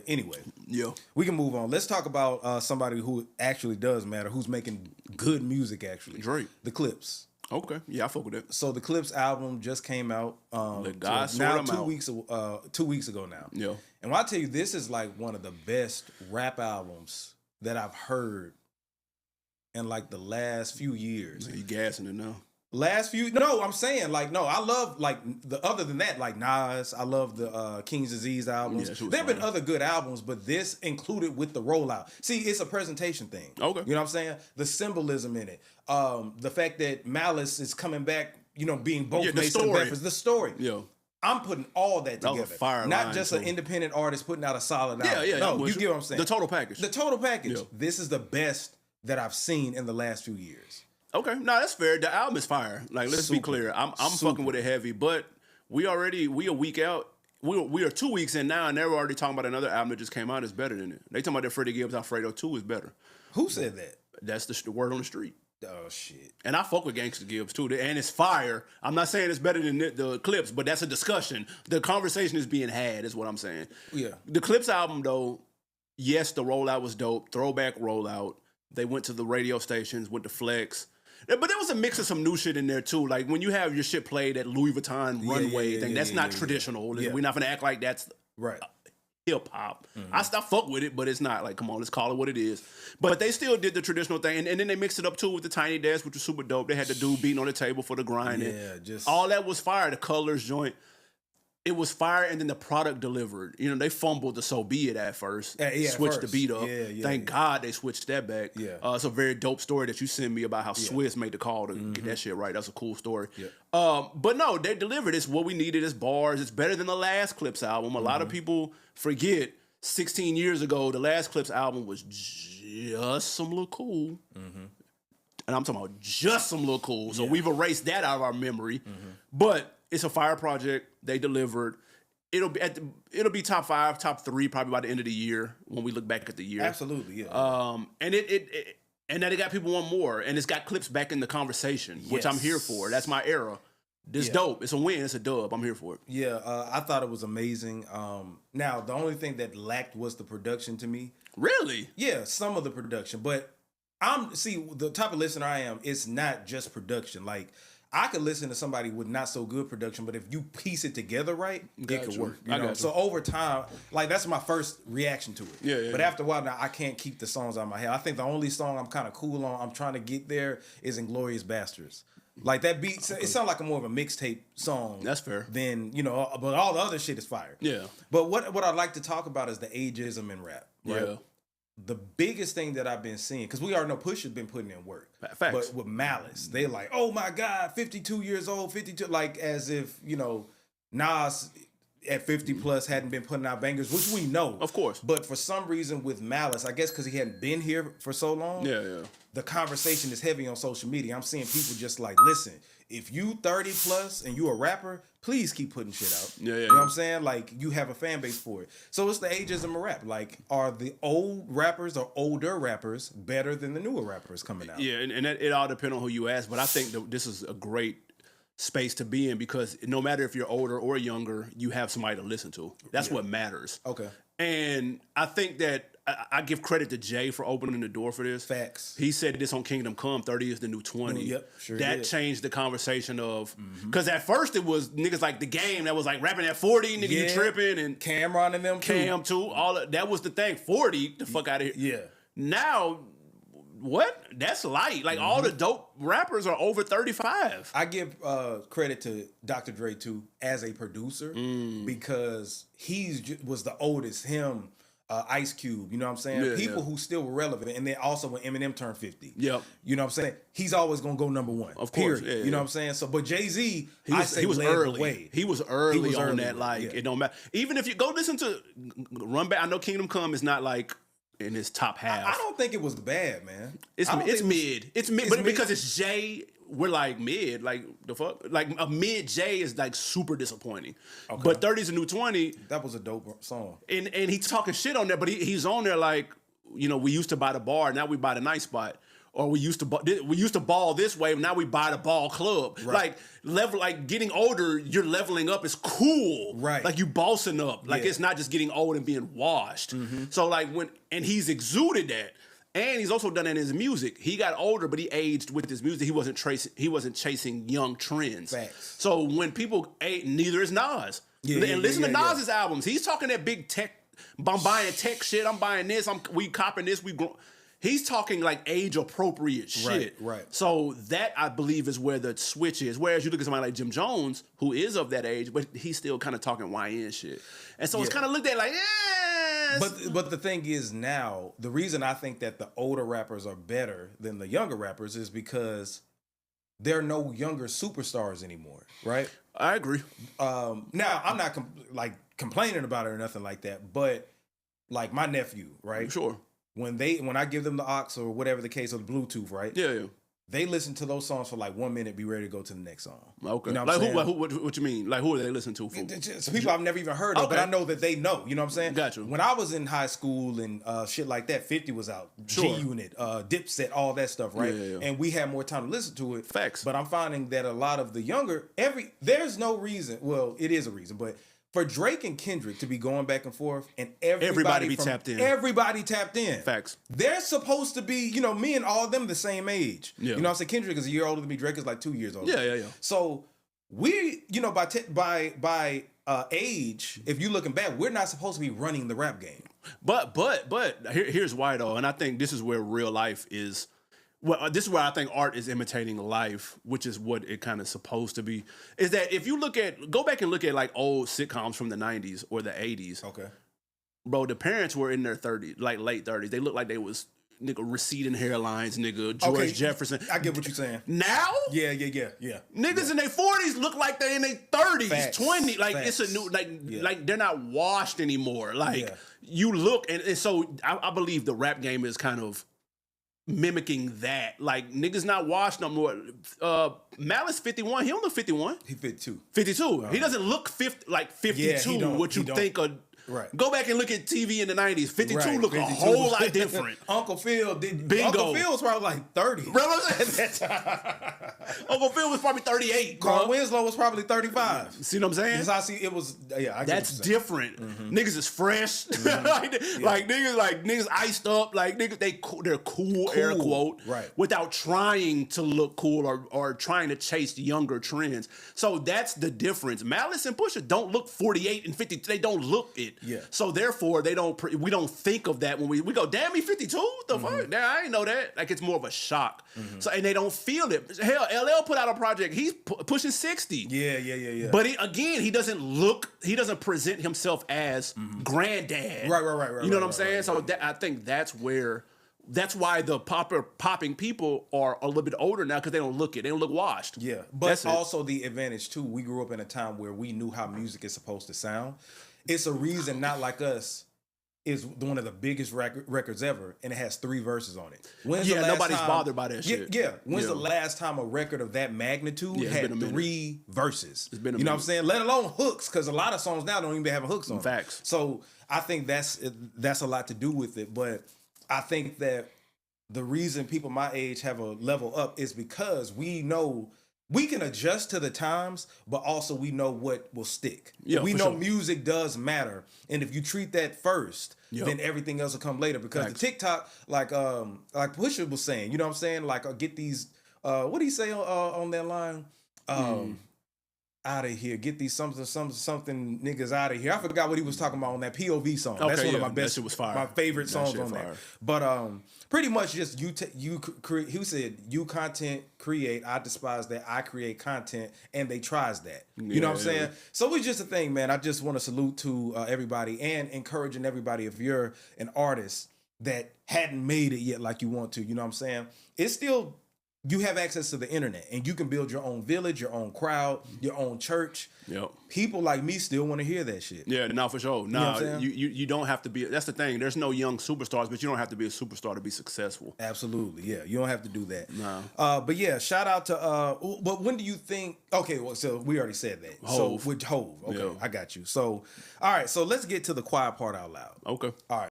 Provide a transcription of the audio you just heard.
anyway, Yeah. we can move on. Let's talk about somebody who actually does matter, who's making good music, actually. Drake. The Clipse. Okay. Yeah, I fuck with that. So the Clipse album just came out. Let God sort now them out. 2 weeks ago now. Yeah. And when I tell you, this is like one of the best rap albums that I've heard in like the last few years. You gassing it now. No, I'm saying like, no, I love like other than that, like Nas, I love the King's Disease albums. Yeah, There've been other good albums, but this included with the rollout. See, it's a presentation thing. Okay. You know what I'm saying? The symbolism in it. The fact that Malice is coming back, you know, being both Mason and Bedford. The story. Yeah. I'm putting all that together. Was a fire Not line, just too. an independent artist putting out a solid album. Yeah. No, you get what I'm saying. The total package. The total package. Yeah. This is the best that I've seen in the last few years. Okay, no, that's fair. The album is fire. Like, let's be clear. I'm fucking with it heavy, but we a week out. We are 2 weeks in now, and they're already talking about another album that just came out is better than it. They talking about that Freddie Gibbs Alfredo 2 is better. Who said that? That's the word on the street. Oh shit! And I fuck with Gangsta Gibbs too, and it's fire. I'm not saying it's better than the Clipse, but that's a discussion. The conversation is being had, is what I'm saying. Yeah. The Clipse album though, yes, the rollout was dope. Throwback rollout. They went to the radio stations, went to Flex. But there was a mix of some new shit in there too. Like when you have your shit played at Louis Vuitton runway thing, that's not traditional. Yeah. We're not gonna act like that's Right. hip hop. I fuck with it, but it's not like, come on, let's call it what it is. But they still did the traditional thing, and then they mixed it up too with the Tiny Desk, which was super dope. They had the dude beating on the table for the grinding. Yeah, just all that was fire. The colors joint. It was fire, and then the product delivered. You know, they fumbled the So Be It at first. Switched the beat up. Thank God they switched that back. Yeah. It's a very dope story that you sent me about how Swiss made the call to get that shit right. That's a cool story. Yeah. But no, they delivered. It's what we needed. It's bars. It's better than the last Clipse album. A lot of people forget 16 years ago, the last Clipse album was just some little cool. And I'm talking about just some little cool. So we've erased that out of our memory. But it's a fire project. They delivered. It'll be top 5, top 3 probably by the end of the year when we look back at the year. Absolutely, yeah. And and then it got people want more, and it's got Clipse back in the conversation, which I'm here for. That's my era. This dope. It's a win. It's a dub. I'm here for it. Yeah, I thought it was amazing. Now the only thing that lacked was the production to me. Really? Yeah, some of the production, but the type of listener I am. It's not just production. Like I could listen to somebody with not so good production, but if you piece it together right, it could work. You know? So over time, like that's my first reaction to it. Yeah. But after a while now, I can't keep the songs out of my head. I think the only song I'm kind of cool on, I'm trying to get there, is Inglorious Bastards. Like that beat, it sounds like more of a mixtape song. That's fair. Than, but all the other shit is fire. Yeah. But what I'd like to talk about is the ageism in rap. Right? Yeah. The biggest thing that I've been seeing, because we already know Push has been putting in work. Facts. But with Malice, they like, oh my God, 52 years old, 52, like as if, Nas at 50 plus hadn't been putting out bangers, which we know. Of course. But for some reason with Malice, I guess because he hadn't been here for so long, the conversation is heavy on social media. I'm seeing people just like, listen, if you 30 plus and you a rapper, please keep putting shit out. You know what I'm saying? Like, you have a fan base for it. So it's the ageism of rap. Like, are the old rappers or older rappers better than the newer rappers coming out? Yeah, and it all depends on who you ask. But I think that this is a great space to be in, because no matter if you're older or younger, you have somebody to listen to. That's what matters. Okay. And I think that I give credit to Jay for opening the door for this. Facts. He said this on Kingdom Come, 30 is the new 20. Yep, sure that did. changed the conversation of, because at first it was niggas like The Game that was like rapping at 40, nigga, you tripping, and Cameron and them Cam too. All of, that was the thing. 40, the fuck out of here. Yeah. Now, what? That's light. Like all the dope rappers are over 35. I give credit to Dr. Dre too as a producer, because was the oldest. Him, Ice Cube, you know what I'm saying? People who still were relevant. And then also when Eminem turned 50. Yep. You know what I'm saying? He's always going to go number one. Of course. Period. You know what I'm saying? So, but Jay-Z, he was early. He was early on that. Like, yeah. It don't matter. Even if you go listen to Run Back, I know Kingdom Come is not like in his top half. I don't think it was bad, man. It's mid. It's mid. But because it's Jay, we're like mid. Like, the fuck? Like, a mid Jay is like super disappointing. Okay. But 30's a new 20. That was a dope song. And he's talking shit on there, but he's on there like, we used to buy the bar, now we buy the night spot. Or we used to ball this way. Now we buy the ball club. Right. Like getting older, you're leveling up is cool. Right. Like you bossing up. Like it's not just getting old and being washed. So like and he's exuded that. And he's also done it in his music. He got older, but he aged with his music. He wasn't chasing young trends. Facts. So when people neither is Nas. And listen to Nas's albums. He's talking that big tech. I'm buying tech shit. I'm buying this. We copping this. He's talking like age appropriate shit. Right. So that I believe is where the switch is. Whereas you look at somebody like Jim Jones, who is of that age, but he's still kind of talking YN shit. And so it's kind of looked at like, But the thing is now, the reason I think that the older rappers are better than the younger rappers is because there are no younger superstars anymore, right? I agree. Now, I'm not complaining about it or nothing like that, but like my nephew, right? Sure. When I give them the aux or whatever the case, or the Bluetooth, right? Yeah. They listen to those songs for like 1 minute, be ready to go to the next song. Okay. You know what you mean? Like who are they listening to? Some people I've never even heard of, but I know that they know. You know what I'm saying? Gotcha. When I was in high school and shit like that, 50 was out. Sure. G-Unit, Dipset, all that stuff, right? Yeah. And we had more time to listen to it. Facts. But I'm finding that a lot of the younger, there's no reason, well, it is a reason, but for Drake and Kendrick to be going back and forth and everybody tapped in. Everybody tapped in. Facts. They're supposed to be, me and all of them the same age. Yeah. You know what I'm saying? Kendrick is a year older than me. Drake is like 2 years older. Yeah. So we, by age, if you're looking back, we're not supposed to be running the rap game. But here's why though, and I think this is where real life is. Well, this is where I think art is imitating life, which is what it kind of supposed to be. Is that if you go back and look at like old sitcoms from the 90s or the 80s. Okay. Bro, the parents were in their 30s, like late 30s. They looked like they was receding hairlines, George Jefferson. I get what you're saying. Now? Yeah. Niggas in their 40s look like they in their 30s, 20. Like it's a new, like they're not washed anymore. Like you look, and so I believe the rap game is kind of mimicking that. Like niggas not washed no more. Malice 51, he don't look 51. He 52. 52. He doesn't look 52, what you think of. Right. Go back and look at TV in the 90s. 52 look 52. a whole lot different. Uncle Phil did. Bingo. Uncle Phil was probably like 30. Bro, Uncle Phil was probably 38. Carl Winslow was probably 35. See what I'm saying? Because I see it was. Yeah, that's different. Niggas is fresh. like niggas iced up. Like niggas, they're cool, air quote, right? Without trying to look cool or trying to chase younger trends. So that's the difference. Malice and Pusha don't look 48 and 50. They don't look it. Yeah. So therefore, we don't think of that when we go, damn, he 52? The fuck? Damn, I ain't know that. Like it's more of a shock. So and they don't feel it. Hell, LL put out a project. He's pushing 60. Yeah. But he doesn't present himself as granddad. Right. You know what I'm saying? So I think that's why the popping people are a little bit older now because they don't look washed. Yeah, but also the advantage too. We grew up in a time where we knew how music is supposed to sound. It's a reason Not Like Us is one of the biggest records ever, and it has 3 verses on it. Nobody's bothered by that shit. Yeah. When's the last time a record of that magnitude had 3 verses? It's been a minute. Know what I'm saying? Let alone hooks, because a lot of songs now don't even have hooks on. Facts. So I think that's a lot to do with it, but I think that the reason people my age have a level up is because we know we can adjust to the times, but also we know what will stick. Yeah, we know music does matter, and if you treat that first, then everything else will come later. Because the TikTok, like Pusha was saying, you know what I'm saying? Like get these, what do you say on that line? Out of here, get these something niggas out of here. I forgot what he was talking about on that POV song. Okay, that's one of my best. best, that shit was fire. My favorite songs on there. But pretty much just he said you content create. I despise that. I create content, and they tries that. You know what I'm saying? So it's just a thing, man. I just want to salute to everybody and encouraging everybody. If you're an artist that hadn't made it yet, like you want to, you know what I'm saying? It's still. You have access to the internet, and you can build your own village, your own crowd, your own church. Yep. People like me still want to hear that shit. Yeah, no, for sure. No, you don't have to be. That's the thing. There's no young superstars, but you don't have to be a superstar to be successful. Absolutely, yeah. You don't have to do that. No. But yeah, shout out to. But when do you think? Okay, well, so we already said that. Hove. So with Hove, okay, I got you. So, all right, so let's get to the quiet part out loud. Okay. All right.